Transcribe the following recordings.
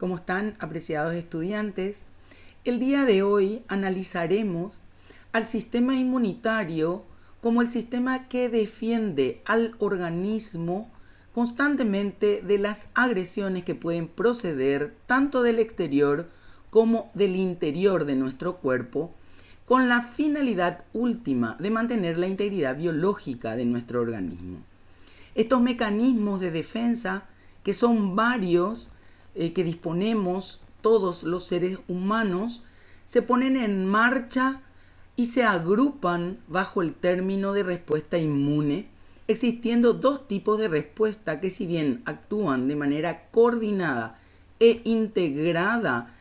¿Cómo están, apreciados estudiantes? El día de hoy analizaremos al sistema inmunitario como el sistema que defiende al organismo constantemente de las agresiones que pueden proceder tanto del exterior como del interior de nuestro cuerpo, con la finalidad última de mantener la integridad biológica de nuestro organismo. Estos mecanismos de defensa, que son varios, que disponemos todos los seres humanos, se ponen en marcha y se agrupan bajo el término de respuesta inmune, existiendo dos tipos de respuesta que, si bien actúan de manera coordinada e integrada,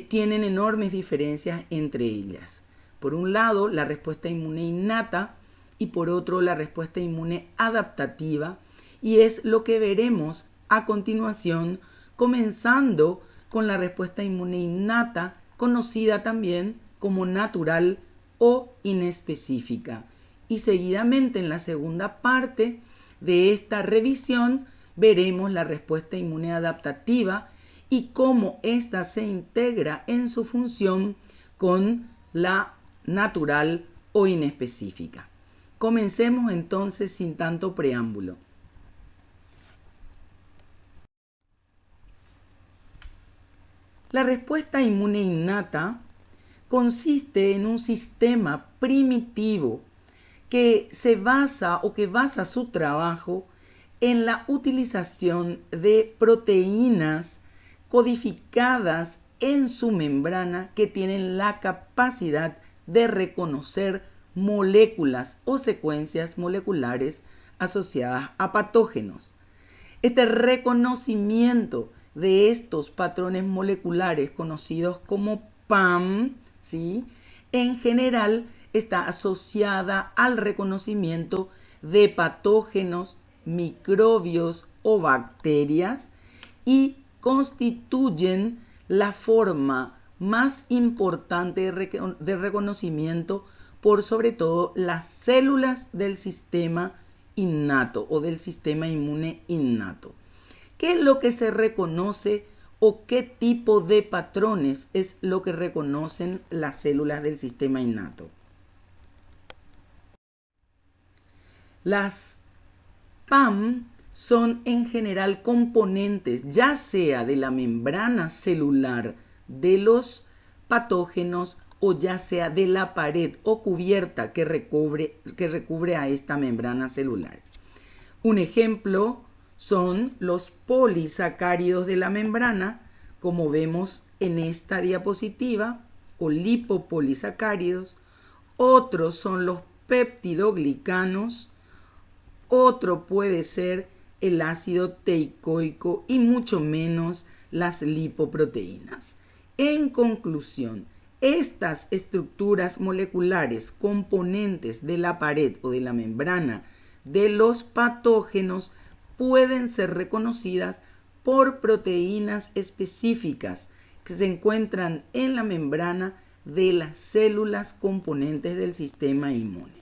tienen enormes diferencias entre ellas. Por un lado, la respuesta inmune innata y por otro, la respuesta inmune adaptativa, y es lo que veremos a continuación, comenzando con la respuesta inmune innata, conocida también como natural o inespecífica. Y seguidamente, en la segunda parte de esta revisión, veremos la respuesta inmune adaptativa y cómo ésta se integra en su función con la natural o inespecífica. Comencemos entonces sin tanto preámbulo. La respuesta inmune innata consiste en un sistema primitivo que se basa o que basa su trabajo en la utilización de proteínas codificadas en su membrana que tienen la capacidad de reconocer moléculas o secuencias moleculares asociadas a patógenos. Este reconocimiento de estos patrones moleculares conocidos como PAM, ¿sí?, en general está asociada al reconocimiento de patógenos, microbios o bacterias y constituyen la forma más importante de reconocimiento por sobre todo las células del sistema innato o del sistema inmune innato. ¿Qué es lo que se reconoce o qué tipo de patrones es lo que reconocen las células del sistema innato? Las PAM son en general componentes ya sea de la membrana celular de los patógenos o ya sea de la pared o cubierta que recubre a esta membrana celular. Un ejemplo son los polisacáridos de la membrana, como vemos en esta diapositiva, o lipopolisacáridos. Otros son los peptidoglicanos. Otro puede ser el ácido teicoico y mucho menos las lipoproteínas. En conclusión, estas estructuras moleculares componentes de la pared o de la membrana de los patógenos pueden ser reconocidas por proteínas específicas que se encuentran en la membrana de las células componentes del sistema inmune.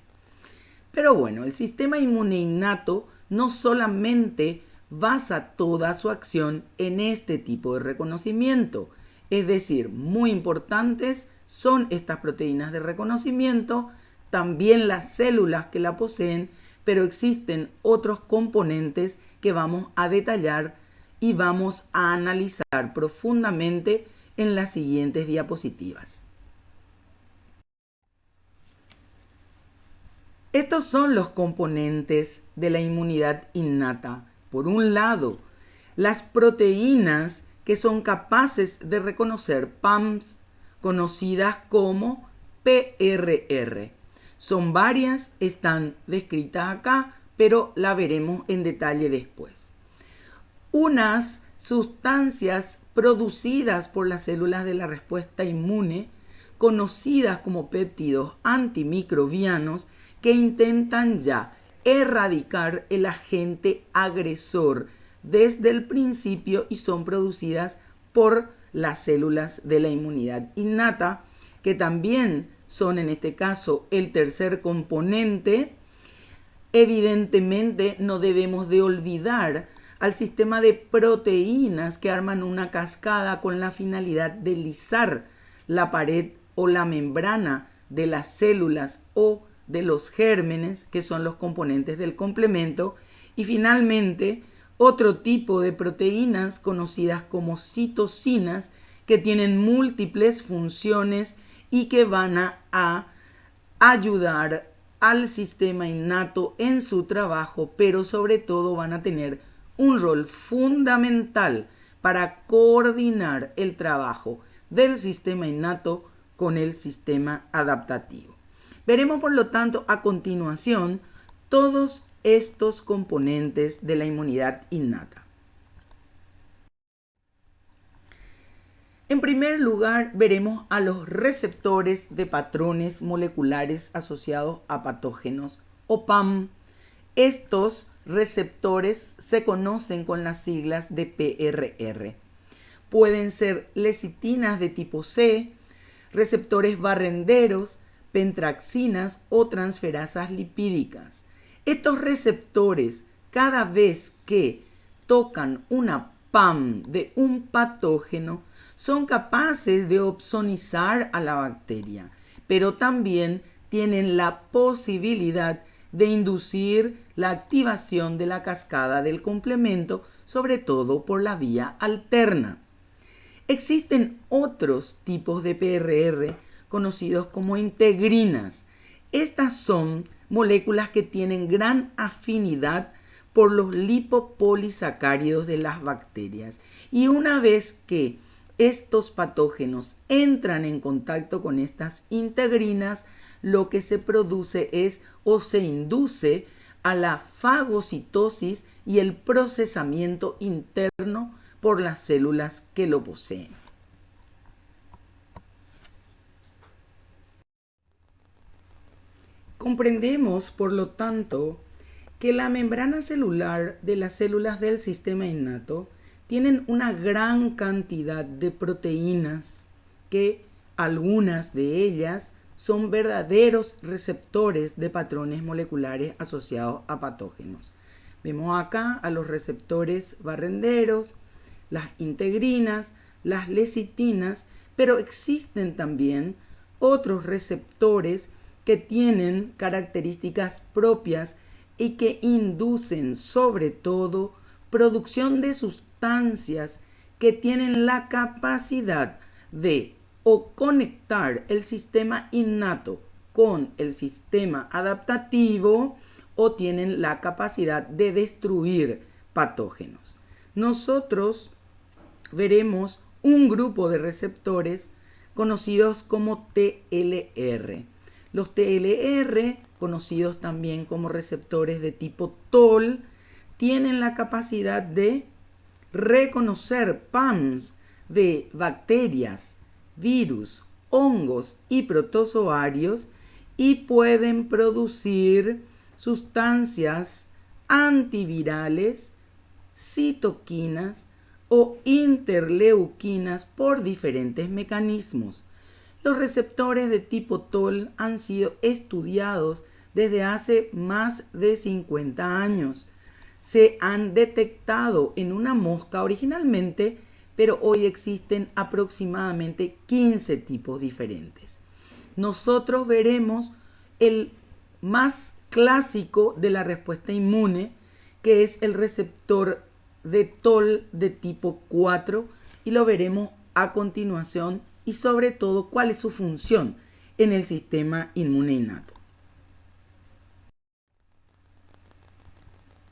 Pero bueno, el sistema inmune innato no solamente basa toda su acción en este tipo de reconocimiento, es decir, muy importantes son estas proteínas de reconocimiento, también las células que la poseen, pero existen otros componentes que vamos a detallar y vamos a analizar profundamente en las siguientes diapositivas. Estos son los componentes de la inmunidad innata. Por un lado, las proteínas que son capaces de reconocer PAMs, conocidas como PRR. Son varias, están descritas acá, pero la veremos en detalle después. Unas sustancias producidas por las células de la respuesta inmune, conocidas como péptidos antimicrobianos, que intentan ya erradicar el agente agresor desde el principio y son producidas por las células de la inmunidad innata, que también son en este caso el tercer componente. Evidentemente no debemos de olvidar al sistema de proteínas que arman una cascada con la finalidad de lisar la pared o la membrana de las células o de los gérmenes, que son los componentes del complemento, y finalmente otro tipo de proteínas conocidas como citocinas, que tienen múltiples funciones y que van a ayudar al sistema innato en su trabajo, pero sobre todo van a tener un rol fundamental para coordinar el trabajo del sistema innato con el sistema adaptativo. Veremos, por lo tanto, a continuación todos estos componentes de la inmunidad innata. En primer lugar, veremos a los receptores de patrones moleculares asociados a patógenos, o PAM. Estos receptores se conocen con las siglas de PRR. Pueden ser lecitinas de tipo C, receptores barrenderos, pentraxinas o transferasas lipídicas. Estos receptores, cada vez que tocan una PAM de un patógeno, son capaces de opsonizar a la bacteria, pero también tienen la posibilidad de inducir la activación de la cascada del complemento, sobre todo por la vía alterna. Existen otros tipos de PRR conocidos como integrinas. Estas son moléculas que tienen gran afinidad por los lipopolisacáridos de las bacterias, y una vez que estos patógenos entran en contacto con estas integrinas, lo que se produce es o se induce a la fagocitosis y el procesamiento interno por las células que lo poseen. Comprendemos, por lo tanto, que la membrana celular de las células del sistema innato tienen una gran cantidad de proteínas, que algunas de ellas son verdaderos receptores de patrones moleculares asociados a patógenos. Vemos acá a los receptores barrenderos, las integrinas, las lecitinas, pero existen también otros receptores que tienen características propias y que inducen sobre todo producción de sustancias que tienen la capacidad de o conectar el sistema innato con el sistema adaptativo, o tienen la capacidad de destruir patógenos. Nosotros veremos un grupo de receptores conocidos como TLR. Los TLR, conocidos también como receptores de tipo TOL, tienen la capacidad de reconocer PAMs de bacterias, virus, hongos y protozoarios, y pueden producir sustancias antivirales, citoquinas o interleuquinas por diferentes mecanismos. Los receptores de tipo TOL han sido estudiados desde hace más de 50 años. Se han detectado en una mosca originalmente, pero hoy existen aproximadamente 15 tipos diferentes. Nosotros veremos el más clásico de la respuesta inmune, que es el receptor de TOL de tipo 4, y lo veremos a continuación, y sobre todo cuál es su función en el sistema inmune innato.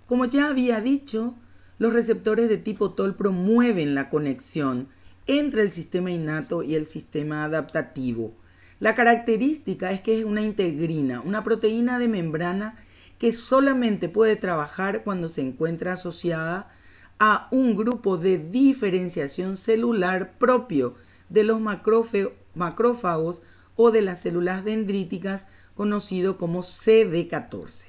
Como ya había dicho, los receptores de tipo TOL promueven la conexión entre el sistema innato y el sistema adaptativo. La característica es que es una integrina, una proteína de membrana que solamente puede trabajar cuando se encuentra asociada a un grupo de diferenciación celular propio de los macrófagos o de las células dendríticas, conocido como CD14.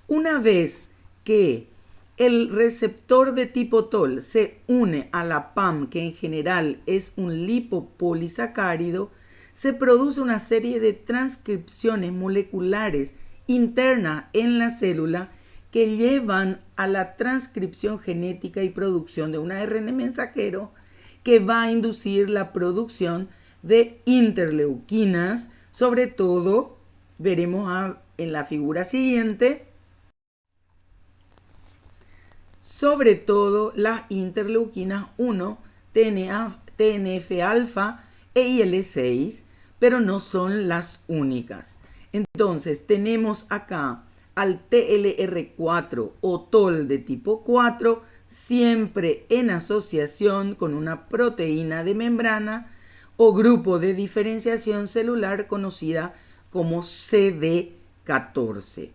Una vez que el receptor de tipo TOL se une a la PAM, que en general es un lipopolisacárido, se produce una serie de transcripciones moleculares internas en la célula que llevan a la transcripción genética y producción de un ARN mensajero que va a inducir la producción de interleuquinas. Sobre todo, veremos en la figura siguiente, sobre todo las interleuquinas 1, TNF-alfa e IL-6, pero no son las únicas. Entonces, tenemos acá al TLR4 o TOL de tipo 4, siempre en asociación con una proteína de membrana o grupo de diferenciación celular conocida como CD14.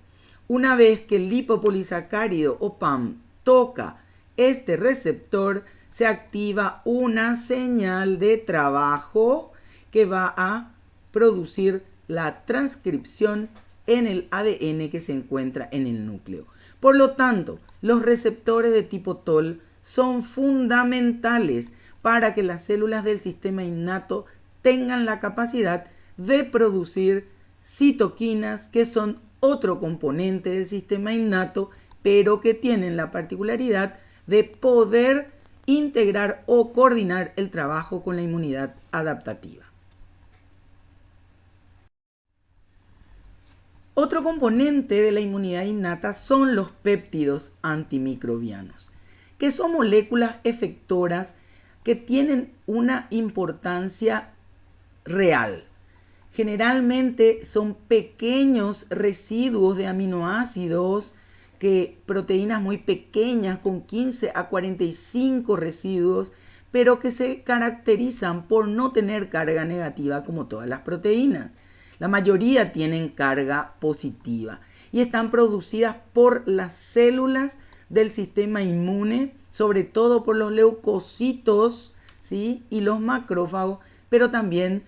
Una vez que el lipopolisacárido o PAM toca este receptor, se activa una señal de trabajo que va a producir la transcripción en el ADN que se encuentra en el núcleo. Por lo tanto, los receptores de tipo TOL son fundamentales para que las células del sistema innato tengan la capacidad de producir citoquinas, que son otro componente del sistema innato, pero que tienen la particularidad de poder integrar o coordinar el trabajo con la inmunidad adaptativa. Otro componente de la inmunidad innata son los péptidos antimicrobianos, que son moléculas efectoras que tienen una importancia real. Generalmente son pequeños residuos de aminoácidos, proteínas muy pequeñas con 15 a 45 residuos, pero que se caracterizan por no tener carga negativa como todas las proteínas. La mayoría tienen carga positiva y están producidas por las células del sistema inmune, sobre todo por los leucocitos, ¿sí?, y los macrófagos, pero también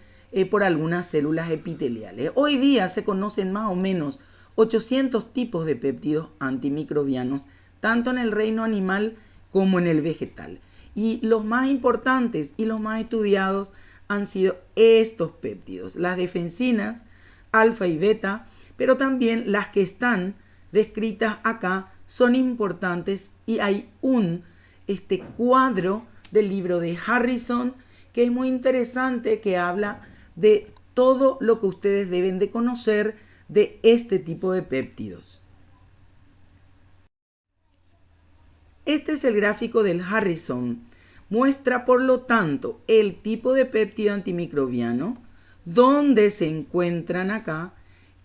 por algunas células epiteliales. Hoy día se conocen más o menos 800 tipos de péptidos antimicrobianos, tanto en el reino animal como en el vegetal. Y los más importantes y los más estudiados han sido estos péptidos, las defensinas, alfa y beta, pero también las que están descritas acá son importantes, y hay un cuadro del libro de Harrison que es muy interesante, que habla de todo lo que ustedes deben de conocer de este tipo de péptidos. Este es el gráfico del Harrison. Muestra, por lo tanto, el tipo de péptido antimicrobiano, dónde se encuentran acá,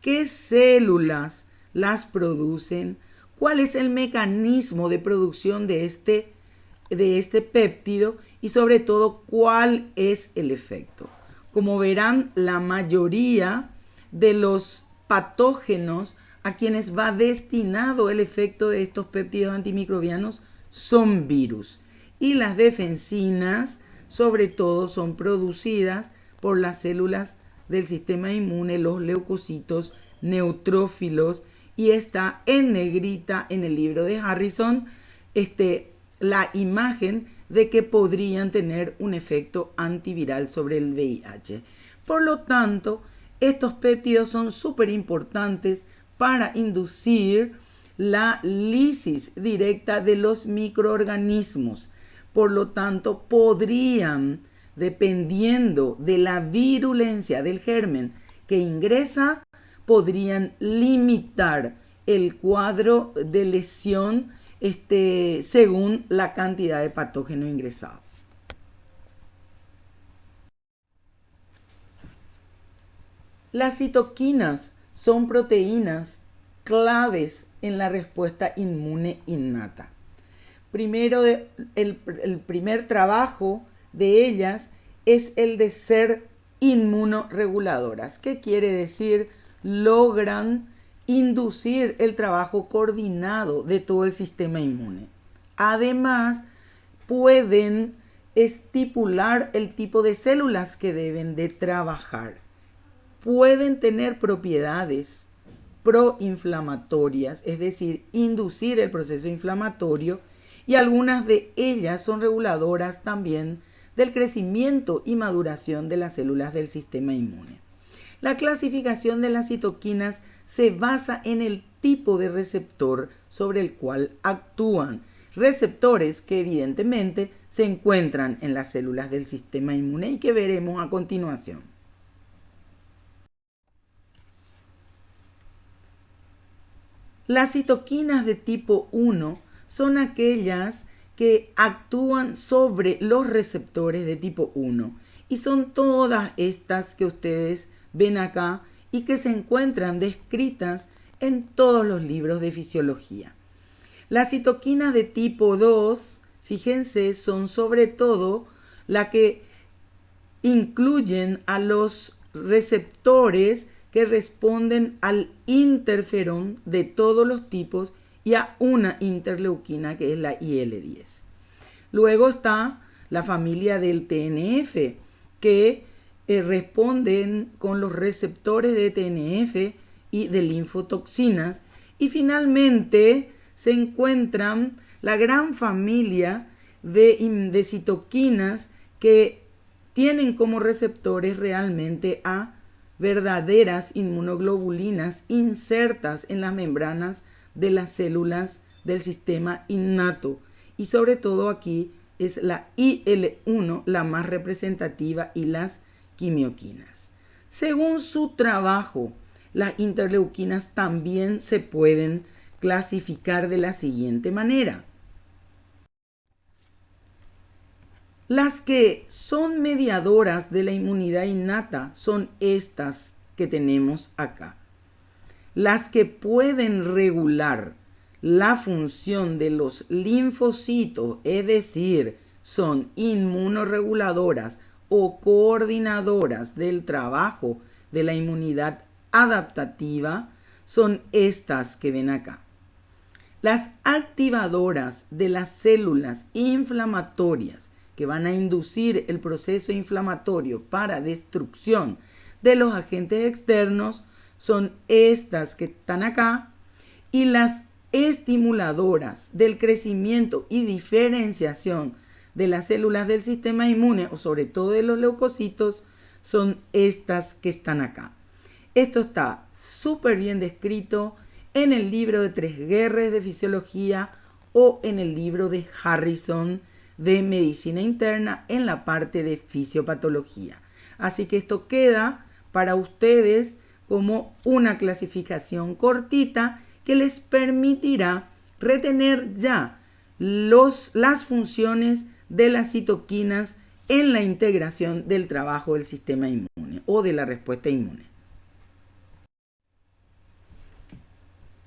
qué células las producen, cuál es el mecanismo de producción de este péptido y sobre todo cuál es el efecto. Como verán, la mayoría de los patógenos a quienes va destinado el efecto de estos péptidos antimicrobianos son virus, y las defensinas sobre todo son producidas por las células del sistema inmune, los leucocitos, neutrófilos, y está en negrita en el libro de Harrison la imagen de que podrían tener un efecto antiviral sobre el VIH. Por lo tanto, estos péptidos son súper importantes para inducir la lisis directa de los microorganismos. Por lo tanto, podrían, dependiendo de la virulencia del germen que ingresa, podrían limitar el cuadro de lesión según la cantidad de patógeno ingresado. Las citoquinas son proteínas claves en la respuesta inmune innata. Primero, el primer trabajo de ellas es el de ser inmunoreguladoras. ¿Qué quiere decir? Logran inducir el trabajo coordinado de todo el sistema inmune. Además, pueden estipular el tipo de células que deben de trabajar. Pueden tener propiedades proinflamatorias, es decir, inducir el proceso inflamatorio, y algunas de ellas son reguladoras también del crecimiento y maduración de las células del sistema inmune. La clasificación de las citoquinas se basa en el tipo de receptor sobre el cual actúan. Receptores que evidentemente se encuentran en las células del sistema inmune y que veremos a continuación. Las citoquinas de tipo 1 son aquellas que actúan sobre los receptores de tipo 1 y son todas estas que ustedes ven acá y que se encuentran descritas en todos los libros de fisiología. Las citoquinas de tipo 2, fíjense, son sobre todo las que incluyen a los receptores que responden al interferón de todos los tipos y a una interleuquina que es la IL-10. Luego está la familia del TNF que responden con los receptores de TNF y de linfotoxinas. Y finalmente se encuentran la gran familia de citoquinas que tienen como receptores realmente a verdaderas inmunoglobulinas insertas en las membranas de las células del sistema innato. Y sobre todo aquí es la IL-1 la más representativa y las quimioquinas. Según su trabajo, las interleuquinas también se pueden clasificar de la siguiente manera. Las que son mediadoras de la inmunidad innata son estas que tenemos acá. Las que pueden regular la función de los linfocitos, es decir, son inmunoreguladoras o coordinadoras del trabajo de la inmunidad adaptativa, son estas que ven acá. Las activadoras de las células inflamatorias que van a inducir el proceso inflamatorio para destrucción de los agentes externos son estas que están acá, y las estimuladoras del crecimiento y diferenciación de las células del sistema inmune o sobre todo de los leucocitos son estas que están acá. Esto está súper bien descrito en el libro de 3 Guerres de Fisiología o en el libro de Harrison de Medicina Interna en la parte de Fisiopatología. Así que esto queda para ustedes como una clasificación cortita que les permitirá retener ya las funciones de las citoquinas en la integración del trabajo del sistema inmune o de la respuesta inmune.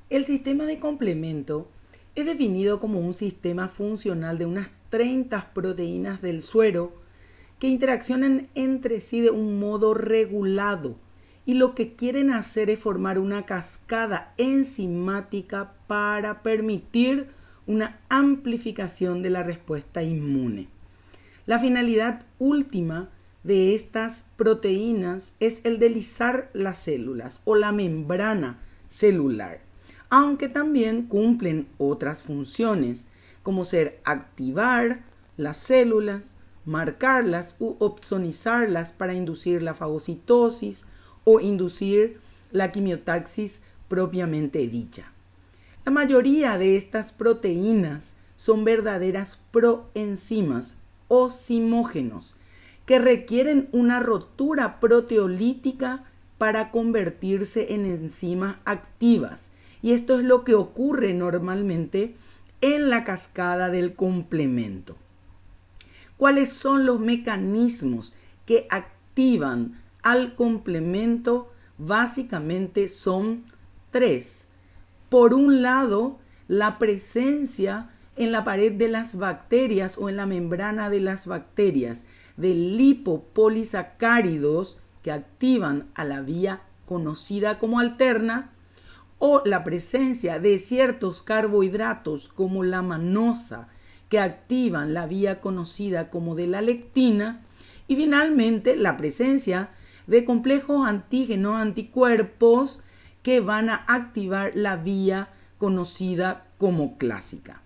El sistema de complemento es definido como un sistema funcional de unas 30 proteínas del suero que interaccionan entre sí de un modo regulado y lo que quieren hacer es formar una cascada enzimática para permitir una amplificación de la respuesta inmune. La finalidad última de estas proteínas es el de lisar las células o la membrana celular, aunque también cumplen otras funciones, como ser activar las células, marcarlas u opsonizarlas para inducir la fagocitosis o inducir la quimiotaxis propiamente dicha. La mayoría de estas proteínas son verdaderas proenzimas o zimógenos que requieren una rotura proteolítica para convertirse en enzimas activas. Y esto es lo que ocurre normalmente en la cascada del complemento. ¿Cuáles son los mecanismos que activan al complemento? Básicamente son 3. Por un lado, la presencia en la pared de las bacterias o en la membrana de las bacterias de lipopolisacáridos que activan a la vía conocida como alterna, o la presencia de ciertos carbohidratos como la manosa que activan la vía conocida como de la lectina, y finalmente la presencia de complejos antígenos anticuerpos que van a activar la vía conocida como clásica.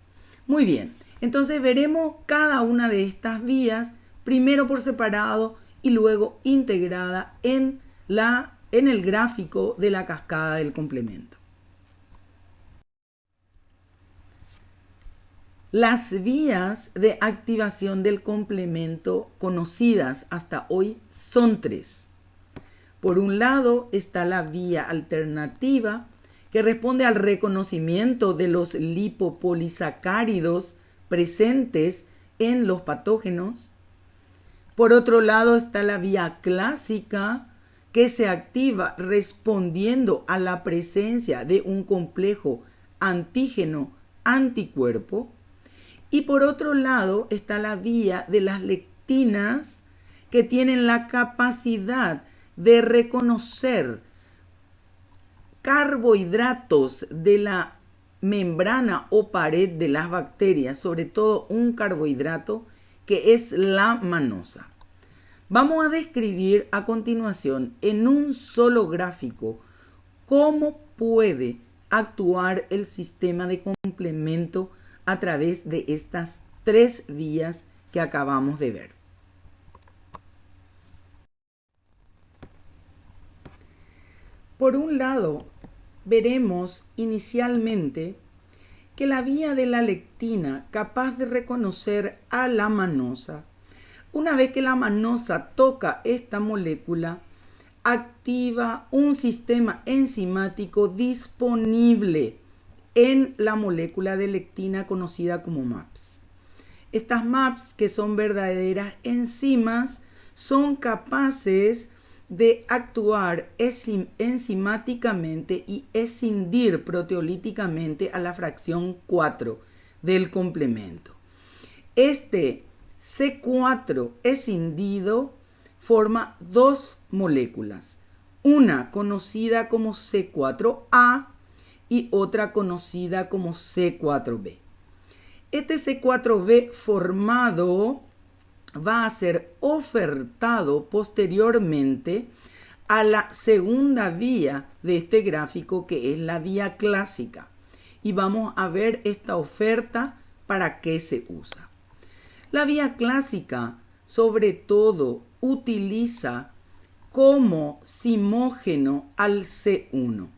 Muy bien, entonces veremos cada una de estas vías, primero por separado y luego integrada en la en el gráfico de la cascada del complemento. Las vías de activación del complemento conocidas hasta hoy son 3. Por un lado está la vía alternativa, que responde al reconocimiento de los lipopolisacáridos presentes en los patógenos. Por otro lado está la vía clásica, que se activa respondiendo a la presencia de un complejo antígeno-anticuerpo. Y por otro lado está la vía de las lectinas, que tienen la capacidad de reconocer carbohidratos de la membrana o pared de las bacterias, sobre todo un carbohidrato que es la manosa. Vamos a describir a continuación en un solo gráfico cómo puede actuar el sistema de complemento a través de estas 3 vías que acabamos de ver. Por un lado, veremos inicialmente que la vía de la lectina, capaz de reconocer a la manosa, una vez que la manosa toca esta molécula, activa un sistema enzimático disponible en la molécula de lectina conocida como MAPS. Estas MAPS, que son verdaderas enzimas, son capaces de actuar enzimáticamente y escindir proteolíticamente a la fracción 4 del complemento. Este C4 escindido forma 2 moléculas, una conocida como C4A y otra conocida como C4B. Este C4B formado va a ser ofertado posteriormente a la segunda vía de este gráfico, que es la vía clásica. Y vamos a ver esta oferta para qué se usa. La vía clásica, sobre todo, utiliza como simógeno al C1.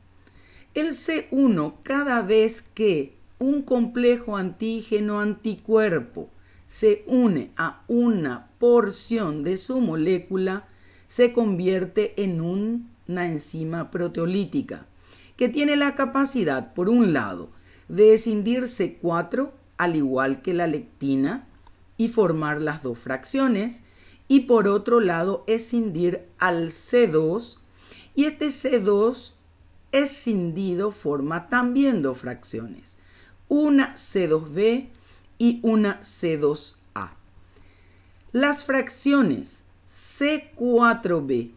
El C1, cada vez que un complejo antígeno-anticuerpo se une a una porción de su molécula, se convierte en una enzima proteolítica, que tiene la capacidad, por un lado, de escindir C4, al igual que la lectina, y formar las 2 fracciones, y por otro lado, escindir al C2, y este C2 escindido forma también 2 fracciones, una C2B y una C2A. Las fracciones C4B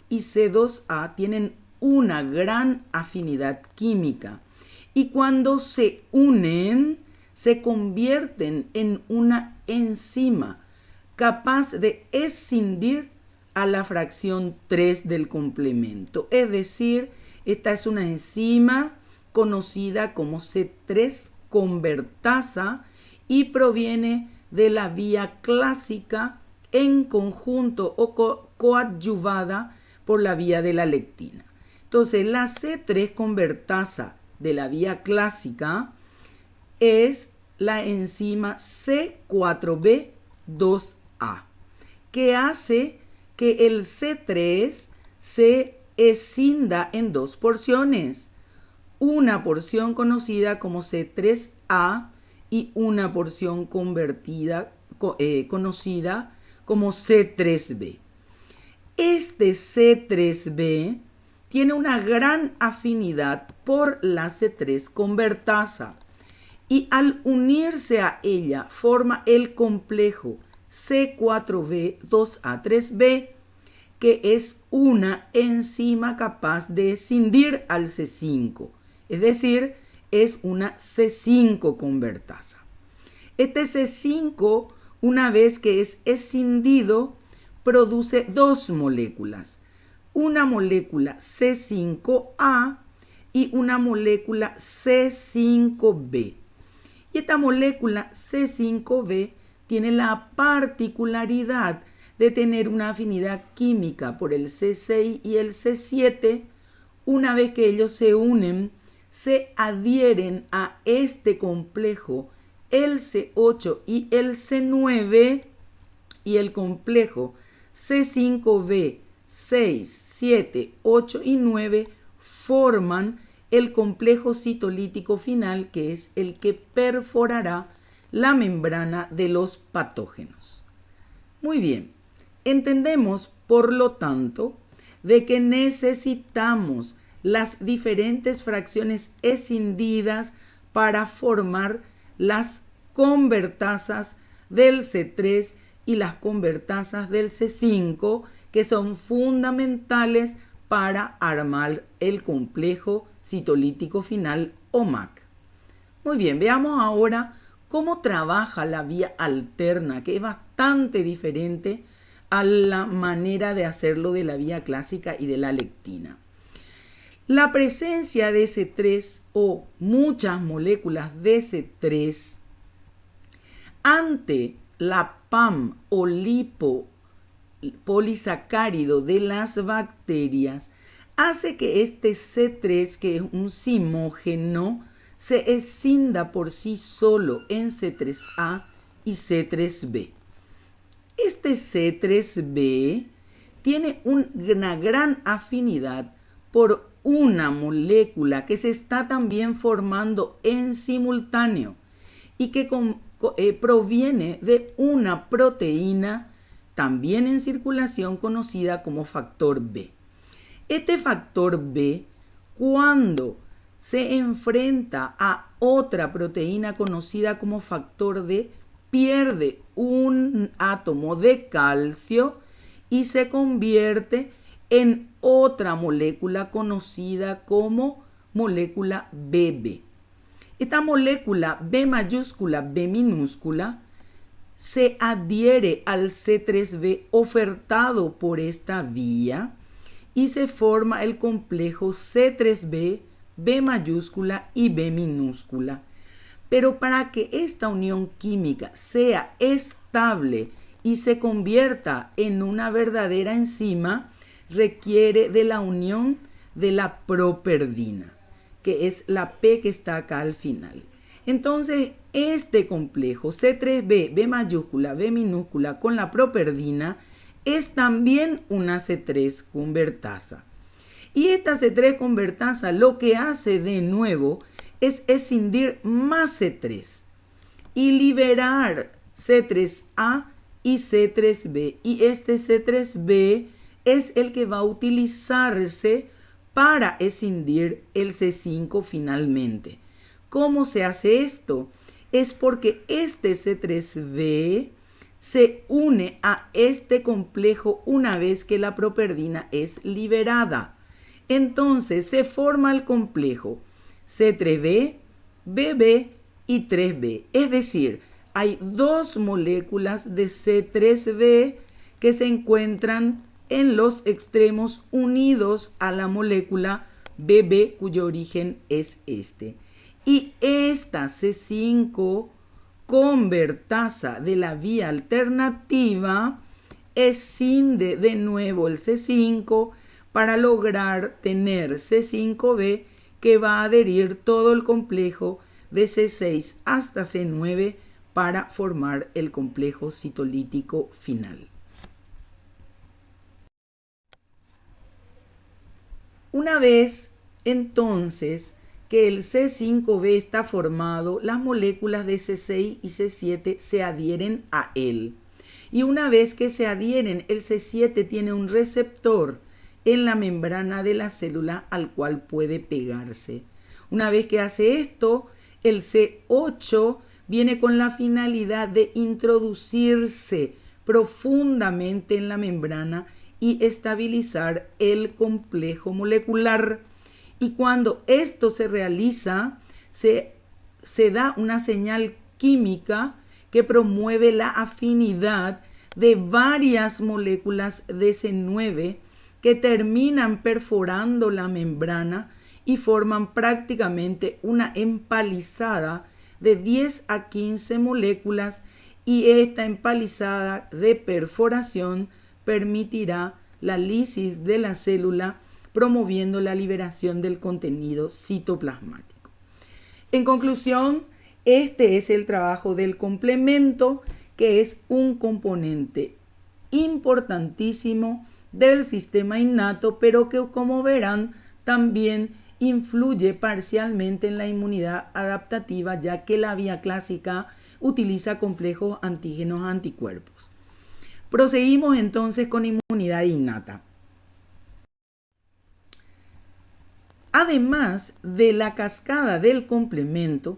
y C2A tienen una gran afinidad química y cuando se unen se convierten en una enzima capaz de escindir a la fracción 3 del complemento. Es decir, esta es una enzima conocida como C3 convertasa y proviene de la vía clásica en conjunto o coadyuvada por la vía de la lectina. Entonces, la C3 convertasa de la vía clásica es la enzima C4B2A, que hace que el C3 se escinda en 2 porciones, una porción conocida como C3A y una porción convertida conocida como C3B. Este C3B tiene una gran afinidad por la C3 convertasa y al unirse a ella forma el complejo C4B2A3B, que es una enzima capaz de escindir al C5, es decir, es una C5 convertasa. Este C5, una vez que es escindido, produce 2 moléculas, una molécula C5A y una molécula C5B. Y esta molécula C5B tiene la particularidad de tener una afinidad química por el C6 y el C7, una vez que ellos se unen, se adhieren a este complejo, el C8 y el C9, y el complejo C5b, 6, 7, 8 y 9 forman el complejo citolítico final, que es el que perforará la membrana de los patógenos. Muy bien, entendemos, por lo tanto, de que necesitamos las diferentes fracciones escindidas para formar las convertasas del C3 y las convertasas del C5, que son fundamentales para armar el complejo citolítico final o MAC. Muy bien, veamos ahora cómo trabaja la vía alterna, que es bastante diferente a la manera de hacerlo de la vía clásica y de la lectina. La presencia de C3 o muchas moléculas de C3 ante la PAM o lipopolisacárido de las bacterias hace que este C3, que es un simógeno, se escinda por sí solo en C3A y C3B. Este C3B tiene una gran afinidad por una molécula que se está también formando en simultáneo y que proviene de una proteína también en circulación conocida como factor B. Este factor B, cuando se enfrenta a otra proteína conocida como factor D, pierde un átomo de calcio y se convierte en otra molécula conocida como molécula BB. Esta molécula B mayúscula, B minúscula, se adhiere al C3B ofertado por esta vía y se forma el complejo C3B, B mayúscula y B minúscula. Pero para que esta unión química sea estable y se convierta en una verdadera enzima, requiere de la unión de la properdina, que es la P que está acá al final. Entonces, este complejo C3B, B mayúscula, B minúscula con la properdina es también una C3 convertasa. Y esta C3 convertasa lo que hace de nuevo es escindir más C3 y liberar C3A y C3B. Y este C3B es el que va a utilizarse para escindir el C5 finalmente. ¿Cómo se hace esto? Es porque este C3B se une a este complejo una vez que la properdina es liberada. Entonces se forma el complejo C3B, BB y 3B. Es decir, hay dos moléculas de C3B que se encuentran en los extremos unidos a la molécula BB, cuyo origen es este. Y esta C5 convertasa de la vía alternativa escinde de nuevo el C5 para lograr tener C5B, que va a adherir todo el complejo de C6 hasta C9 para formar el complejo citolítico final. Una vez entonces que el C5B está formado, las moléculas de C6 y C7 se adhieren a él. Y una vez que se adhieren, el C7 tiene un receptor en la membrana de la célula al cual puede pegarse. Una vez que hace esto, el C8 viene con la finalidad de introducirse profundamente en la membrana y estabilizar el complejo molecular. Y cuando esto se realiza, se da una señal química que promueve la afinidad de varias moléculas de C9 que terminan perforando la membrana y forman prácticamente una empalizada de 10 a 15 moléculas y esta empalizada de perforación permitirá la lisis de la célula, promoviendo la liberación del contenido citoplasmático. En conclusión, este es el trabajo del complemento, que es un componente importantísimo del sistema innato, pero que, como verán, también influye parcialmente en la inmunidad adaptativa, ya que la vía clásica utiliza complejos antígenos-anticuerpos. Proseguimos entonces con inmunidad innata. Además de la cascada del complemento,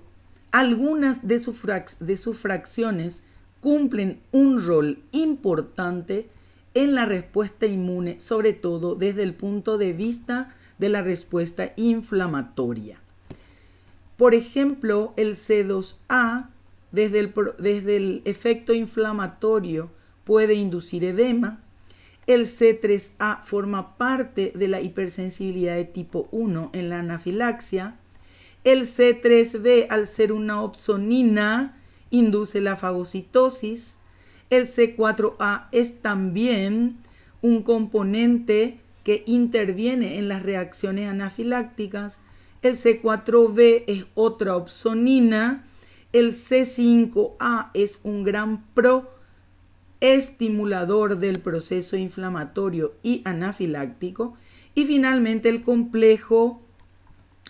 algunas de sus fracciones cumplen un rol importante en la respuesta inmune, sobre todo desde el punto de vista de la respuesta inflamatoria. Por ejemplo, el C2A, desde el efecto inflamatorio, puede inducir edema. El C3A forma parte de la hipersensibilidad de tipo 1 en la anafilaxia. El C3B, al ser una opsonina, induce la fagocitosis. El C4A es también un componente que interviene en las reacciones anafilácticas. El C4B es otra opsonina. El C5A es un gran proestimulador del proceso inflamatorio y anafiláctico. Y finalmente el complejo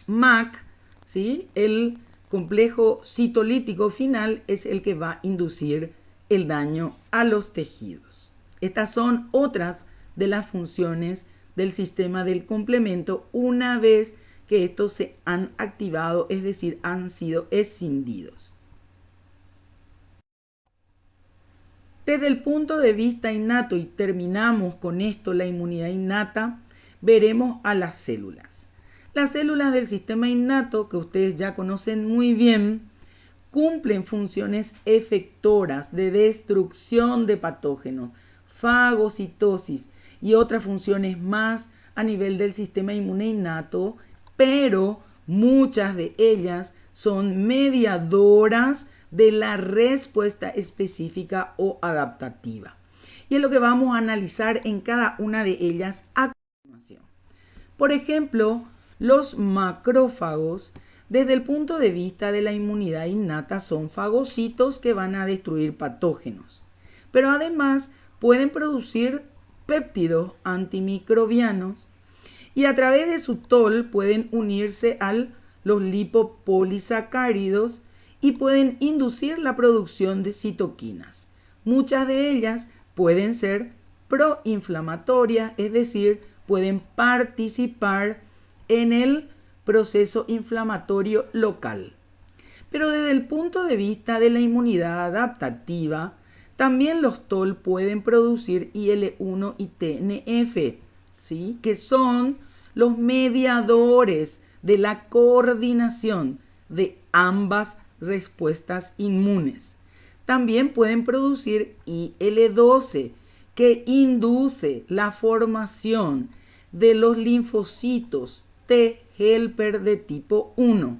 MAC, ¿sí? El complejo citolítico final es el que va a inducir el daño a los tejidos. Estas son otras de las funciones del sistema del complemento una vez que estos se han activado, es decir, han sido escindidos. Desde el punto de vista innato, y terminamos con esto la inmunidad innata, veremos a las células. Las células del sistema innato, que ustedes ya conocen muy bien, cumplen funciones efectoras de destrucción de patógenos, fagocitosis y otras funciones más a nivel del sistema inmune innato, pero muchas de ellas son mediadoras de la respuesta específica o adaptativa. Y es lo que vamos a analizar en cada una de ellas a continuación. Por ejemplo, los macrófagos, desde el punto de vista de la inmunidad innata, son fagocitos que van a destruir patógenos, pero además pueden producir péptidos antimicrobianos y a través de su TOL pueden unirse a los lipopolisacáridos y pueden inducir la producción de citoquinas. Muchas de ellas pueden ser proinflamatorias, es decir, pueden participar en el proceso inflamatorio local. Pero desde el punto de vista de la inmunidad adaptativa, también los TOL pueden producir IL-1 y TNF, ¿sí? Que son los mediadores de la coordinación de ambas respuestas inmunes. También pueden producir IL-12, que induce la formación de los linfocitos T helper de tipo 1.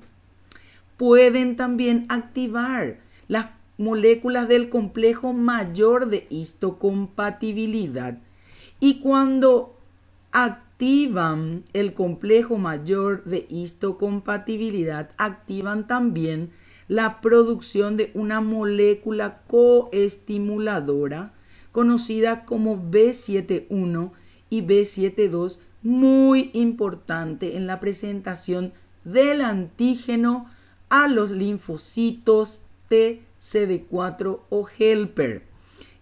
Pueden también activar las moléculas del complejo mayor de histocompatibilidad. Y cuando activan el complejo mayor de histocompatibilidad, activan también la producción de una molécula coestimuladora conocida como B7-1 y B7-2, muy importante en la presentación del antígeno a los linfocitos T, CD4 o helper.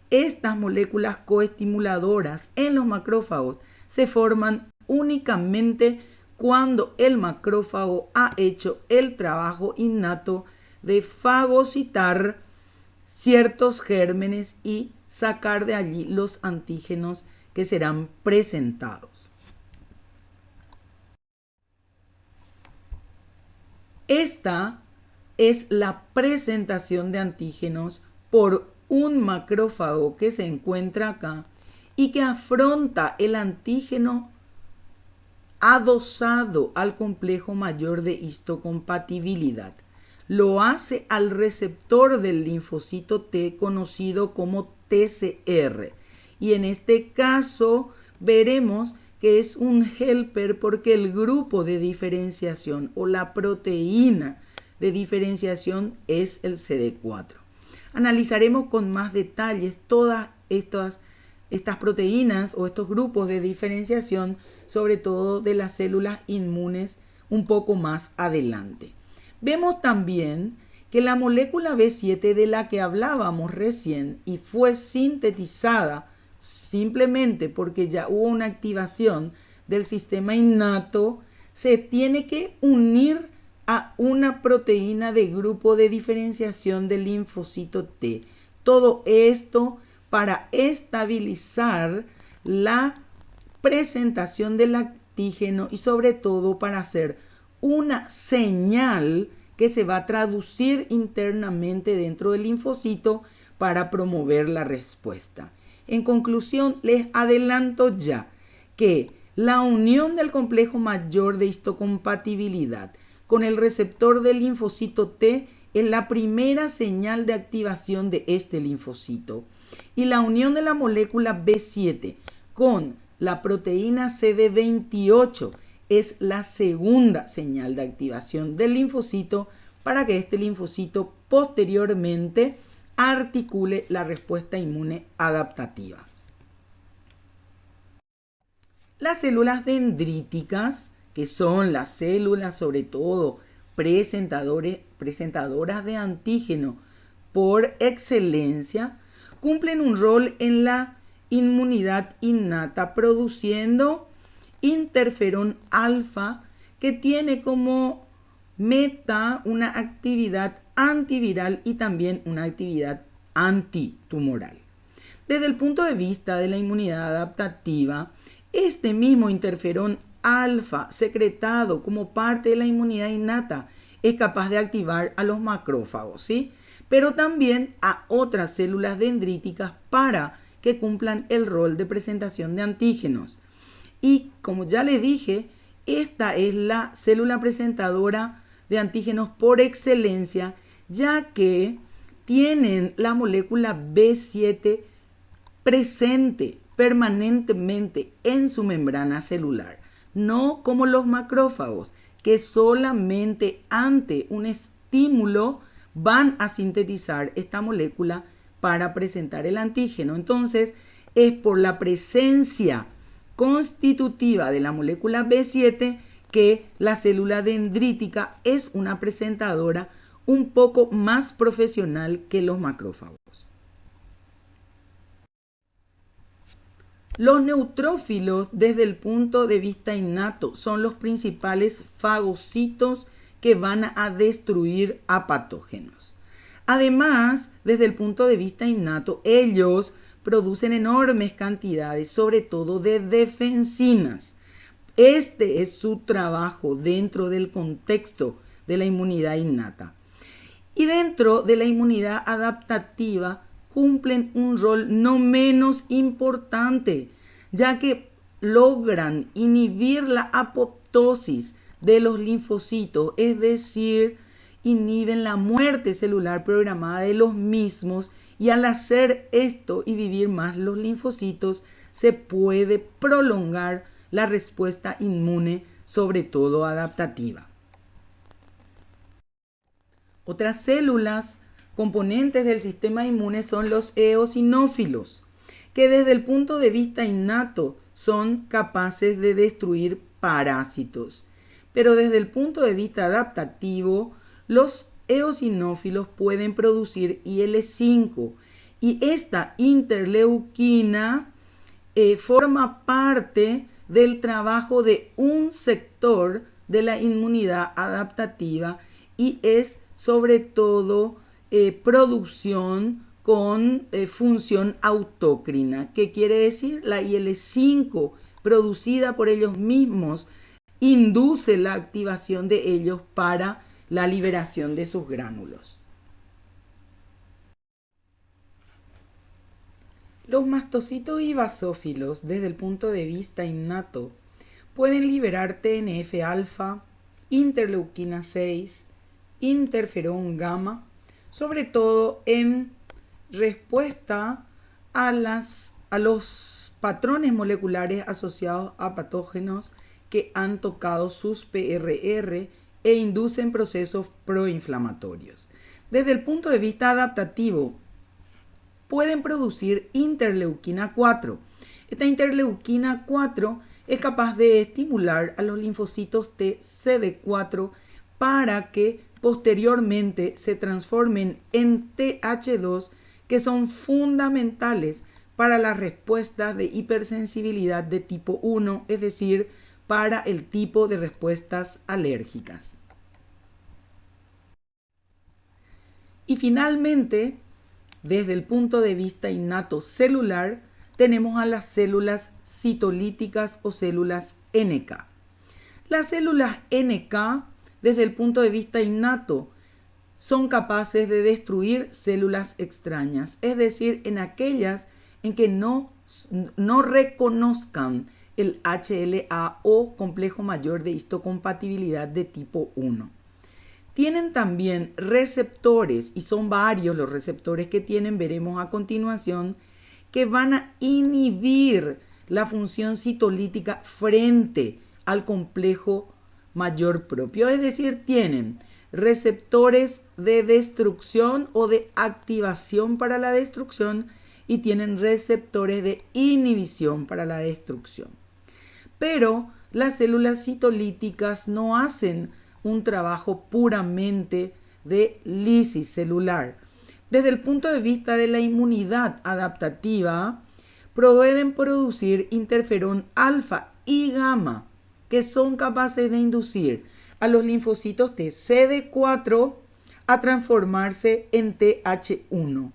Estas moléculas coestimuladoras en los macrófagos se forman únicamente cuando el macrófago ha hecho el trabajo innato de fagocitar ciertos gérmenes y sacar de allí los antígenos que serán presentados. Esta es la presentación de antígenos por un macrófago que se encuentra acá y que afronta el antígeno adosado al complejo mayor de histocompatibilidad. lo hace al receptor del linfocito T conocido como TCR. Y en este caso veremos que es un helper porque el grupo de diferenciación o la proteína de diferenciación es el CD4. Analizaremos con más detalles todas estas proteínas o estos grupos de diferenciación, sobre todo de las células inmunes, un poco más adelante. Vemos también que la molécula B7 de la que hablábamos recién y fue sintetizada simplemente porque ya hubo una activación del sistema innato, se tiene que unir a una proteína de grupo de diferenciación del linfocito T. Todo esto para estabilizar la presentación del antígeno y sobre todo para hacer una señal que se va a traducir internamente dentro del linfocito para promover la respuesta. En conclusión, les adelanto ya que la unión del complejo mayor de histocompatibilidad con el receptor del linfocito T es la primera señal de activación de este linfocito. Y la unión de la molécula B7 con la proteína CD28 es la segunda señal de activación del linfocito para que este linfocito posteriormente articule la respuesta inmune adaptativa. Las células dendríticas, que son las células sobre todo presentadoras de antígeno por excelencia, cumplen un rol en la inmunidad innata produciendo interferón alfa que tiene como meta una actividad antiviral y también una actividad antitumoral. Desde el punto de vista de la inmunidad adaptativa, este mismo interferón alfa secretado como parte de la inmunidad innata es capaz de activar a los macrófagos, ¿sí? Pero también a otras células dendríticas para que cumplan el rol de presentación de antígenos. Y como ya les dije, esta es la célula presentadora de antígenos por excelencia, ya que tienen la molécula B7 presente permanentemente en su membrana celular, no como los macrófagos, que solamente ante un estímulo van a sintetizar esta molécula para presentar el antígeno. Entonces, es por la presencia constitutiva de la molécula B7 que la célula dendrítica es una presentadora un poco más profesional que los macrófagos. Los neutrófilos, desde el punto de vista innato, son los principales fagocitos que van a destruir a patógenos. Además, desde el punto de vista innato, ellos producen enormes cantidades, sobre todo de defensinas. Este es su trabajo dentro del contexto de la inmunidad innata. Y dentro de la inmunidad adaptativa cumplen un rol no menos importante, ya que logran inhibir la apoptosis de los linfocitos, es decir, inhiben la muerte celular programada de los mismos, y al hacer esto y vivir más los linfocitos, se puede prolongar la respuesta inmune, sobre todo adaptativa. Otras células componentes del sistema inmune son los eosinófilos, que desde el punto de vista innato son capaces de destruir parásitos. Pero desde el punto de vista adaptativo, los eosinófilos pueden producir IL-5 y esta interleuquina forma parte del trabajo de un sector de la inmunidad adaptativa y es sobre todo producción con función autócrina. ¿Qué quiere decir? La IL-5 producida por ellos mismos induce la activación de ellos para la liberación de sus gránulos. Los mastocitos y basófilos, desde el punto de vista innato, pueden liberar TNF-alfa, interleuquina 6, interferón gamma, sobre todo en respuesta a los patrones moleculares asociados a patógenos que han tocado sus PRR e inducen procesos proinflamatorios. Desde el punto de vista adaptativo, pueden producir interleuquina 4. Esta interleuquina 4 es capaz de estimular a los linfocitos T CD4 para que posteriormente se transformen en TH2, que son fundamentales para las respuestas de hipersensibilidad de tipo 1, es decir, para el tipo de respuestas alérgicas. Y finalmente, desde el punto de vista innato celular, tenemos a las células citolíticas o células NK. Las células NK, desde el punto de vista innato, son capaces de destruir células extrañas, es decir, en aquellas en que no reconozcan el HLA o complejo mayor de histocompatibilidad de tipo 1. Tienen también receptores, y son varios los receptores que tienen, veremos a continuación, que van a inhibir la función citolítica frente al complejo mayor propio. Es decir, tienen receptores de destrucción o de activación para la destrucción y tienen receptores de inhibición para la destrucción. Pero las células citolíticas no hacen un trabajo puramente de lisis celular. Desde el punto de vista de la inmunidad adaptativa, pueden producir interferón alfa y gamma, que son capaces de inducir a los linfocitos T CD4 a transformarse en TH1.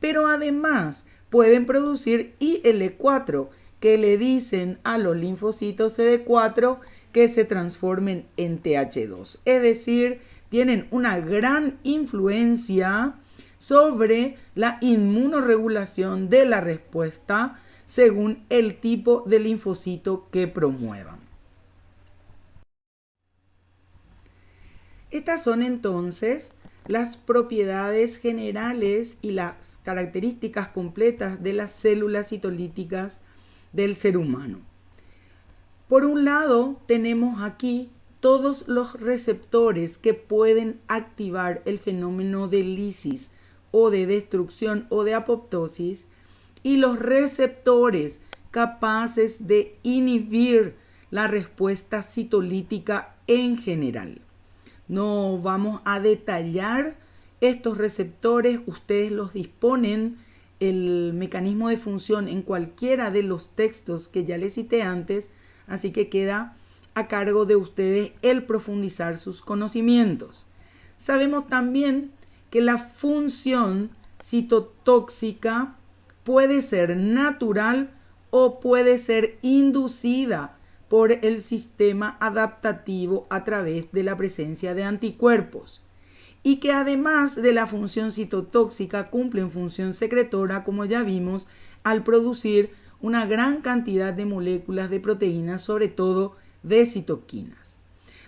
Pero además pueden producir IL4, que le dicen a los linfocitos CD4 que se transformen en TH2. Es decir, tienen una gran influencia sobre la inmunorregulación de la respuesta según el tipo de linfocito que promuevan. Estas son entonces las propiedades generales y las características completas de las células citolíticas del ser humano. Por un lado, tenemos aquí todos los receptores que pueden activar el fenómeno de lisis o de destrucción o de apoptosis y los receptores capaces de inhibir la respuesta citolítica en general. No vamos a detallar estos receptores, ustedes los disponen, el mecanismo de función en cualquiera de los textos que ya les cité antes, así que queda a cargo de ustedes el profundizar sus conocimientos. Sabemos también que la función citotóxica puede ser natural o puede ser inducida por el sistema adaptativo a través de la presencia de anticuerpos y que además de la función citotóxica cumplen función secretora, como ya vimos, al producir una gran cantidad de moléculas de proteínas, sobre todo de citoquinas.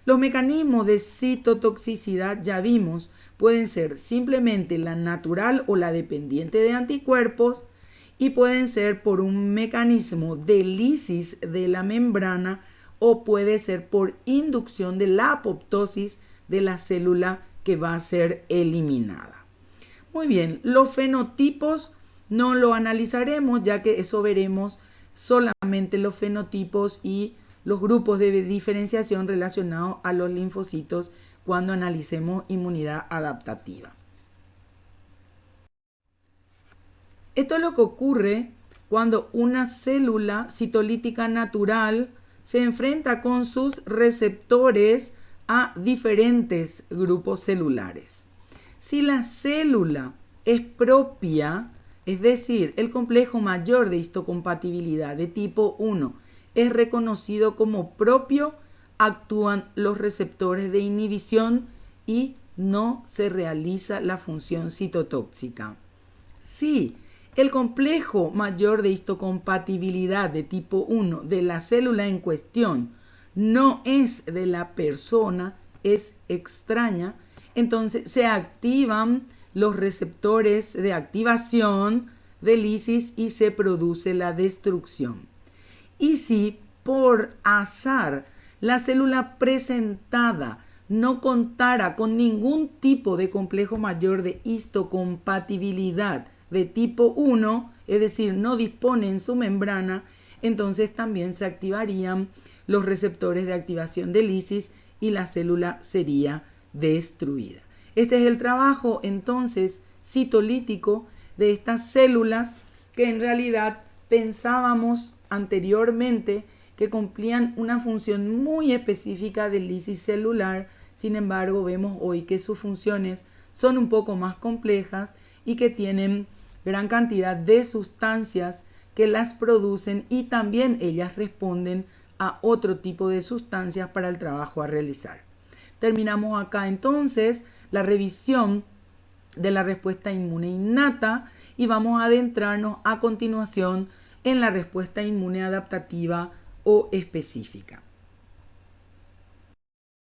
Los mecanismos de citotoxicidad, ya vimos, pueden ser simplemente la natural o la dependiente de anticuerpos y pueden ser por un mecanismo de lisis de la membrana o puede ser por inducción de la apoptosis de la célula que va a ser eliminada. Muy bien, los fenotipos no lo analizaremos, ya que eso veremos solamente los fenotipos y los grupos de diferenciación relacionados a los linfocitos cuando analicemos inmunidad adaptativa. Esto es lo que ocurre cuando una célula citolítica natural se enfrenta con sus receptores a diferentes grupos celulares. Si la célula es propia, es decir, el complejo mayor de histocompatibilidad de tipo 1 es reconocido como propio, actúan los receptores de inhibición y no se realiza la función citotóxica. Si el complejo mayor de histocompatibilidad de tipo 1 de la célula en cuestión no es de la persona, es extraña, entonces se activan los receptores de activación de lisis y se produce la destrucción. Y si por azar la célula presentada no contara con ningún tipo de complejo mayor de histocompatibilidad de tipo 1, es decir, no dispone en su membrana, entonces también se activarían los receptores de activación de lisis y la célula sería destruida. Este es el trabajo entonces citolítico de estas células que en realidad pensábamos anteriormente que cumplían una función muy específica de lisis celular. Sin embargo, vemos hoy que sus funciones son un poco más complejas y que tienen gran cantidad de sustancias que las producen y también ellas responden a otro tipo de sustancias para el trabajo a realizar. Terminamos acá entonces la revisión de la respuesta inmune innata y vamos a adentrarnos a continuación en la respuesta inmune adaptativa o específica.